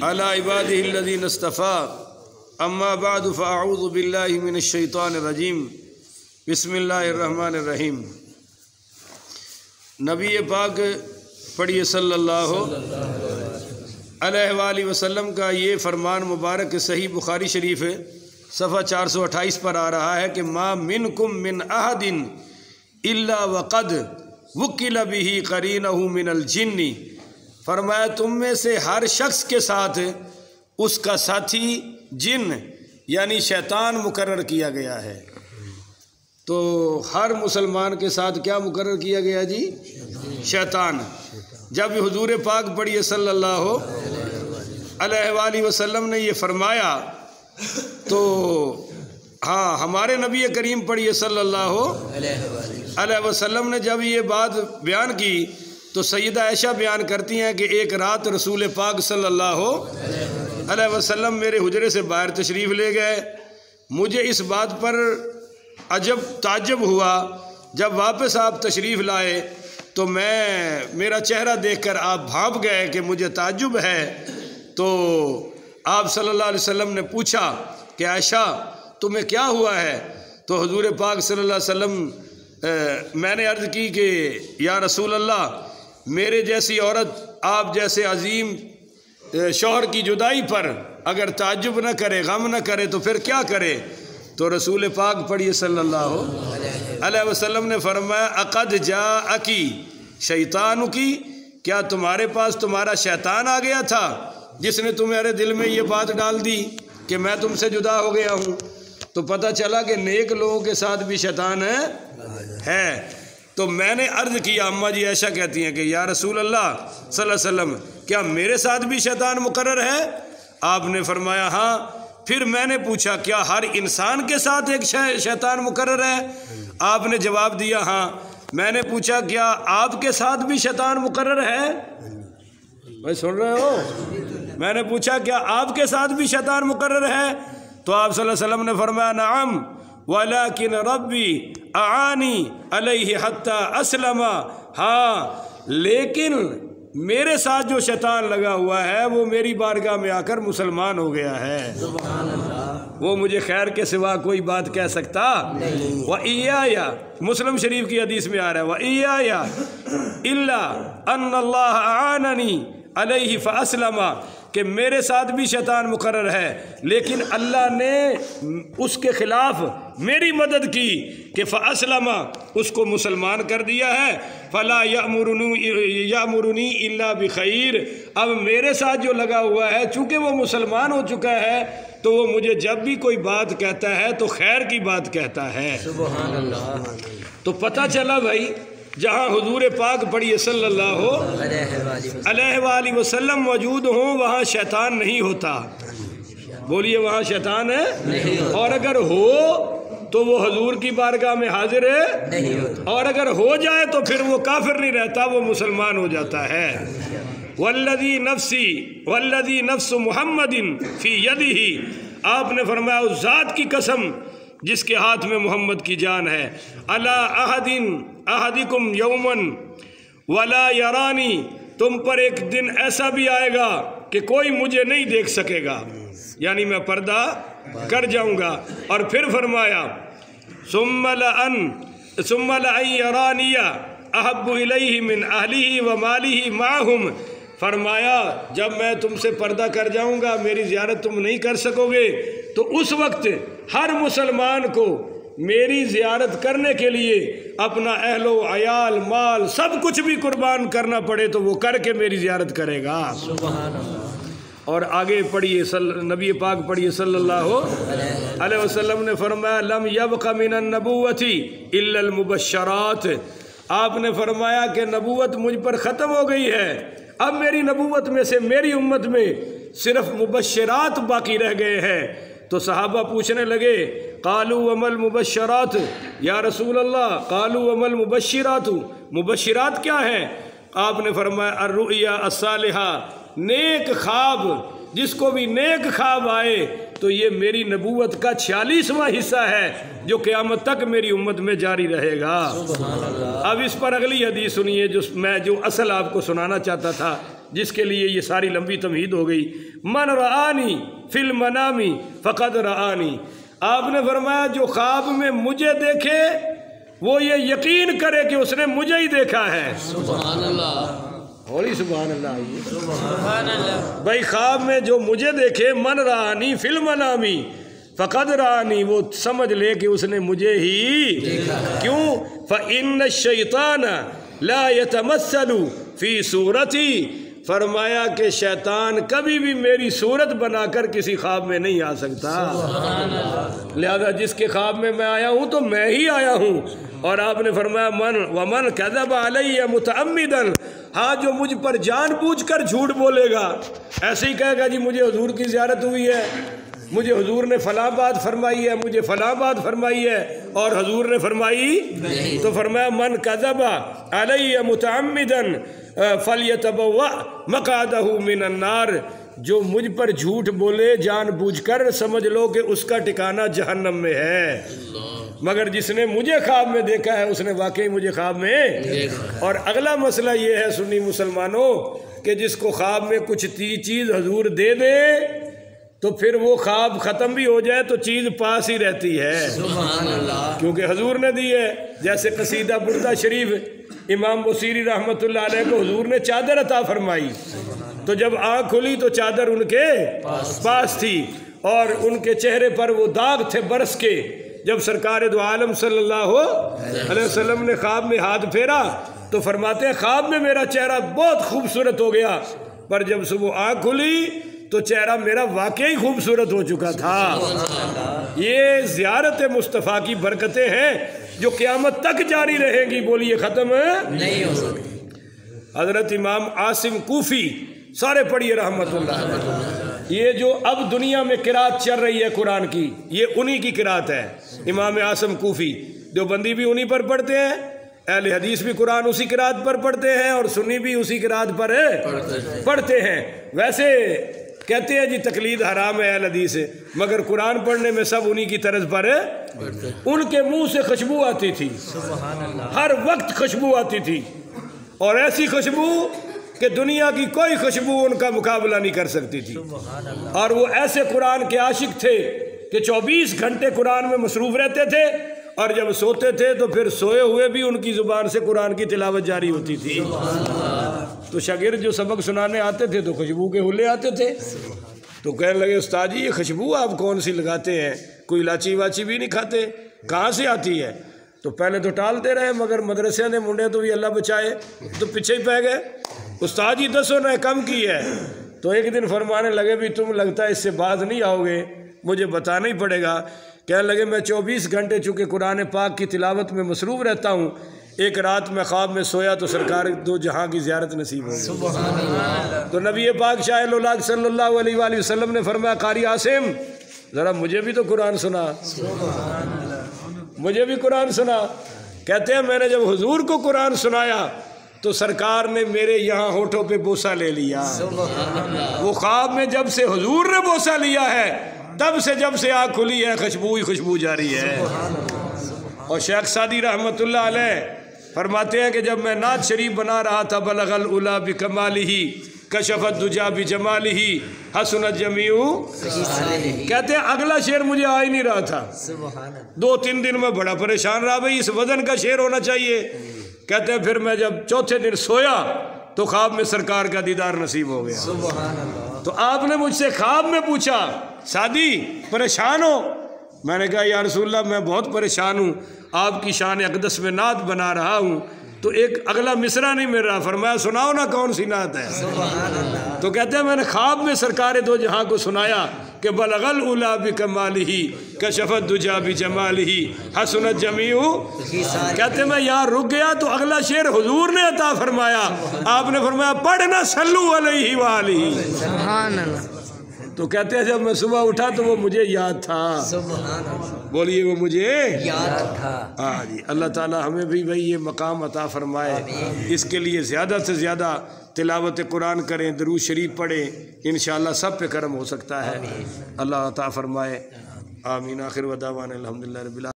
علی عبادہ الذین اصطفیٰ اما بعد فاعوذ باللہ من الشیطان الرجیم بسم اللہ الرحمن الرحیم۔ نبی پاک پڑھیے صلی اللہ علیہ وآلہ وسلم کا یہ فرمان مبارک صحیح بخاری شریف صفحہ 428 پر آ رہا ہے کہ ما منکم من احد الا وقد وکل به قرینہ من الجن، فرمایا تم میں سے ہر شخص کے ساتھ اس کا ساتھی جن یعنی شیطان مقرر کیا گیا ہے۔ تو ہر مسلمان کے ساتھ کیا مقرر کیا گیا جی؟ شیطان۔ جب حضور پاک پڑھیے صلی اللہ علیہ وآلہ وسلم نے یہ فرمایا تو ہاں ہمارے نبی کریم پڑھیے صلی اللہ علیہ وسلم نے جب یہ بات بیان کی تو سیدہ عائشہ بیان کرتی ہیں کہ ایک رات رسول پاک صلی اللہ علیہ وسلم میرے حجرے سے باہر تشریف لے گئے۔ مجھے اس بات پر عجب تعجب ہوا، جب واپس آپ تشریف لائے تو میرا چہرہ دیکھ کر آپ بھانپ گئے کہ مجھے تعجب ہے۔ تو آپ صلی اللہ علیہ وسلم نے پوچھا کہ عائشہ تمہیں کیا ہوا ہے؟ تو حضور پاک صلی اللہ علیہ وسلم میں نے عرض کی کہ یا رسول اللہ، میرے جیسی عورت آپ جیسے عظیم شوہر کی جدائی پر اگر تعجب نہ کرے، غم نہ کرے تو پھر کیا کرے؟ تو رسول پاک پڑھیے صلی اللہ علیہ وسلم نے فرمایا اقد جاءکی شیطانکی، کیا تمہارے پاس تمہارا شیطان آ گیا تھا جس نے تمہارے دل میں یہ بات ڈال دی کہ میں تم سے جدا ہو گیا ہوں؟ تو پتہ چلا کہ نیک لوگوں کے ساتھ بھی شیطان ہے۔ تو میں نے عرض کیا، اماں جی عائشہ کہتی ہیں کہ یا رسول اللہ صلی اللہ علیہ وسلم کیا میرے ساتھ بھی شیطان مقرر ہے؟ آپ نے فرمایا ہاں۔ پھر میں نے پوچھا کیا ہر انسان کے ساتھ ایک شیطان مقرر ہے؟ آپ نے جواب دیا ہاں۔ میں نے پوچھا کیا آپ کے ساتھ بھی شیطان مقرر ہے؟ بھائی سن رہے ہو؟ میں نے پوچھا کیا آپ کے ساتھ بھی شیطان مقرر ہے؟ تو آپ صلی اللہ علیہ وسلم نے فرمایا نعم ولیکن ربی اعانی علیہ حتی اسلم، ہاں لیکن میرے ساتھ جو شیطان لگا ہوا ہے وہ میری بارگاہ میں آ کر مسلمان ہو گیا ہے۔ سبحان اللہ۔ وہ مجھے خیر کے سوا کوئی بات کہہ سکتا وَإِيَّايَ، مسلم شریف کی حدیث میں آ رہا ہے وَإِيَّايَ إِلَّا أَنَّ اللَّهَ أَعَانَنِي عَلَيْهِ فَأَسْلَمَ، کہ میرے ساتھ بھی شیطان مقرر ہے لیکن اللہ نے اس کے خلاف میری مدد کی کہ فَأَسْلَمَ، اس کو مسلمان کر دیا ہے۔ فَلَا يَأْمُرُنِي إِلَّا بِخَيْرٍ، اب میرے ساتھ جو لگا ہوا ہے چونکہ وہ مسلمان ہو چکا ہے تو وہ مجھے جب بھی کوئی بات کہتا ہے تو خیر کی بات کہتا ہے۔ سبحان اللہ۔ تو پتہ چلا بھائی جہاں حضور پاک پڑھیے صلی اللہ علیہ وآلہ وسلم موجود ہوں وہاں شیطان نہیں ہوتا۔ بولیے وہاں شیطان ہے؟ اور اگر ہو تو وہ حضور کی بارگاہ میں حاضر ہے، اور اگر ہو جائے تو پھر وہ کافر نہیں رہتا، وہ مسلمان ہو جاتا ہے۔ والذی نفس محمد فی یدہ، آپ نے فرمایا اس ذات کی قسم جس کے ہاتھ میں محمد کی جان ہے، الا احدکم یومن ولا یرانی، تم پر ایک دن ایسا بھی آئے گا کہ کوئی مجھے نہیں دیکھ سکے گا، یعنی میں پردہ کر جاؤں گا۔ اور پھر فرمایا ثم لأن یرانی احب الیہ من اہلہ ومالہ معہم، فرمایا جب میں تم سے پردہ کر جاؤں گا میری زیارت تم نہیں کر سکو گے، تو اس وقت ہر مسلمان کو میری زیارت کرنے کے لیے اپنا اہل و عیال مال سب کچھ بھی قربان کرنا پڑے تو وہ کر کے میری زیارت کرے گا۔ سبحان اللہ۔ اور آگے پڑھیے نبی پاک پڑھیے صلی اللہ علیہ وسلم نے فرمایا لم یبق من النبوۃ الا المبشرات، آپ نے فرمایا کہ نبوت مجھ پر ختم ہو گئی ہے، اب میری نبوت میں سے میری امت میں صرف مبشرات باقی رہ گئے ہیں۔ تو صحابہ پوچھنے لگے قالوا وما المبشرات یا رسول اللہ، قالوا وما المبشرات، مبشرات کیا ہیں؟ آپ نے فرمایا الرؤیا الصالحہ، نیک خواب، جس کو بھی نیک خواب آئے تو یہ میری نبوت کا 46واں حصہ ہے جو قیامت تک میری امت میں جاری رہے گا۔ اب اس پر اگلی حدیث سنیے جو اصل آپ کو سنانا چاہتا تھا۔ جس کے لیے یہ ساری لمبی تمہید ہو گئی. من رآنی فی المنام فقد رآنی. آپ نے فرمایا جو خواب میں مجھے دیکھے وہ یہ یقین کرے کہ اس نے مجھے ہی دیکھا ہے. سبحان اللہ. ہولی سبحان اللہ. سبحان اللہ. بھائی خواب میں جو مجھے دیکھے من رآنی فی المنام فقد رآنی، وہ سمجھ لے کہ اس نے مجھے ہی دیکھا. کیوں؟ فإن الشیطان لا يتمثل فی صورتی. فرمایا کہ شیطان کبھی بھی میری صورت بنا کر کسی خواب میں نہیں آ سکتا. لہذا جس کے خواب میں آیا ہوں تو میں ہی آیا ہوں. اور آپ نے فرمایا ومن کذب علی متعمدا، ہاں جو مجھ پر جان بوجھ کر جھوٹ بولے گا، ایسے ہی کہے گا جی مجھے حضور کی زیارت ہوئی ہے، مجھے حضور نے فلاں بات فرمائی ہے، مجھے فلاں بات فرمائی ہے، اور حضور نے فرمائی نہیں. تو فرمایا من کذب علی متعمدا فلیتبوأ مقعدہ من النار. جو مجھ پر جھوٹ بولے جان بوجھ کر، سمجھ لو کہ اس کا ٹھکانہ جہنم میں ہے. مگر جس نے مجھے خواب میں دیکھا ہے اس نے واقعی مجھے خواب میں. اور اگلا مسئلہ یہ ہے سنی مسلمانوں کہ جس کو خواب میں کچھ چیز حضور دے دے تو پھر وہ خواب ختم بھی ہو جائے تو چیز پاس ہی رہتی ہے. سبحان اللہ. کیونکہ حضور نے دی ہے. جیسے قصیدہ بردہ شریف امام بصیری رحمۃ اللہ علیہ کو حضور نے چادر عطا فرمائی، تو جب آنکھ کھلی تو چادر ان کے پاس تھی اور ان کے چہرے پر وہ داغ تھے برس کے. جب سرکار دو عالم صلی اللہ علیہ وسلم نے خواب میں ہاتھ پھیرا تو فرماتے ہیں خواب میں میرا چہرہ بہت خوبصورت ہو گیا، پر جب صبح آنکھ کھلی تو چہرہ میرا واقعی خوبصورت ہو چکا تھا. یہ زیارت مصطفیٰ کی برکتیں ہیں جو قیامت تک جاری رہیں گی. بولیے ختم نہیں ہو سکتی. حضرت امام عاصم کوفی سارے پڑھیے رحمت اللہ. یہ جو اب دنیا میں قرات چل رہی ہے قرآن کی، یہ انہی کی قرات ہے. امام عاصم کوفی دیوبندی بھی انہی پر پڑھتے ہیں، اہل حدیث بھی قرآن اسی قرات پر پڑھتے ہیں، اور سنی بھی اسی قرات پر پڑھتے ہیں. ویسے کہتے ہیں جی تقلید حرام ہے اہل حدیث سے، مگر قرآن پڑھنے میں سب انہی کی طرز پر ان کے منہ سے خوشبو آتی تھی. ہر وقت خوشبو آتی تھی، اور ایسی خوشبو کہ دنیا کی کوئی خوشبو ان کا مقابلہ نہیں کر سکتی تھی. اور وہ ایسے قرآن کے عاشق تھے کہ 24 گھنٹے قرآن میں مصروف رہتے تھے، اور جب سوتے تھے تو پھر سوئے ہوئے بھی ان کی زبان سے قرآن کی تلاوت جاری ہوتی تھی. تو شاگرد جو سبق سنانے آتے تھے تو خوشبو کے حلے آتے تھے، تو کہنے لگے استاد جی یہ خوشبو آپ کون سی لگاتے ہیں، کوئی لاچی واچی بھی نہیں کھاتے، کہاں سے آتی ہے؟ تو پہلے تو ٹالتے رہے، مگر مدرسے نے منڈے تو بھی اللہ بچائے تو پیچھے ہی پہ گئے. استاد جی دسو نہ کم کی ہے. تو ایک دن فرمانے لگے بھی تم لگتا ہے اس سے باز نہیں آؤ گے، مجھے بتانا ہی پڑے گا. کہنے لگے میں 24 گھنٹے چونکہ قرآن پاک کی تلاوت میں مصروف رہتا ہوں، ایک رات میں خواب میں سویا تو سرکار دو جہاں کی زیارت نصیب ہو گئی. تو نبی پاک شاہ الولاق صلی اللہ علیہ وآلہ وسلم نے فرمایا قاری عاصم ذرا مجھے بھی تو قرآن سنا، مجھے بھی قرآن سنا. کہتے ہیں میں نے جب حضور کو قرآن سنایا تو سرکار نے میرے یہاں ہونٹوں پہ بوسہ لے لیا. وہ خواب میں جب سے حضور نے بوسہ لیا ہے تب سے جب سے آنکھ کھلی ہے خوشبو ہی خوشبو جاری ہے. اور شیخ سعدی رحمۃ اللہ علیہ فرماتے ہیں کہ جب میں نعت شریف بنا رہا تھا بلغ العلا بکمالہ کشف الدجا بجمالہ حسن الجمیع، کہتے ہیں اگلا شعر مجھے آ ہی نہیں رہا تھا. 2-3 دن میں بڑا پریشان رہا، بھائی اس وزن کا شعر ہونا چاہیے. کہتے ہیں پھر میں جب چوتھے دن سویا تو خواب میں سرکار کا دیدار نصیب ہو گیا. تو آپ نے مجھ سے خواب میں پوچھا سعدی پریشان ہو؟ میں نے کہا یا رسول اللہ میں بہت پریشان ہوں، آپ کی شان اقدس میں نعت بنا رہا ہوں تو ایک اگلا مصرع نہیں مل رہا. فرمایا سناؤ نا کون سی نعت ہے. تو کہتے ہیں میں نے خواب میں سرکار دو جہاں کو سنایا کہ بلغ العلا بکمالہ کشف الدجا بجمالہ حسن الجمیع. کہتے ہیں میں یہاں رک گیا تو اگلا شعر حضور نے عطا فرمایا. آپ نے فرمایا پڑھنا صلو علیہ وآلہ. سبحان اللہ. تو کہتے ہیں جب میں صبح اٹھا تو وہ مجھے یاد تھا. بولیے وہ مجھے یاد تھا. ہاں جی. اللہ تعالی ہمیں بھی بھائی یہ مقام عطا فرمائے. اس کے لیے زیادہ سے زیادہ تلاوت قرآن کریں، درود شریف پڑھیں، انشاءاللہ سب پہ کرم ہو سکتا ہے. اللہ عطا فرمائے. آمین. آخر ودعوانا الحمدللہ رب العالمین.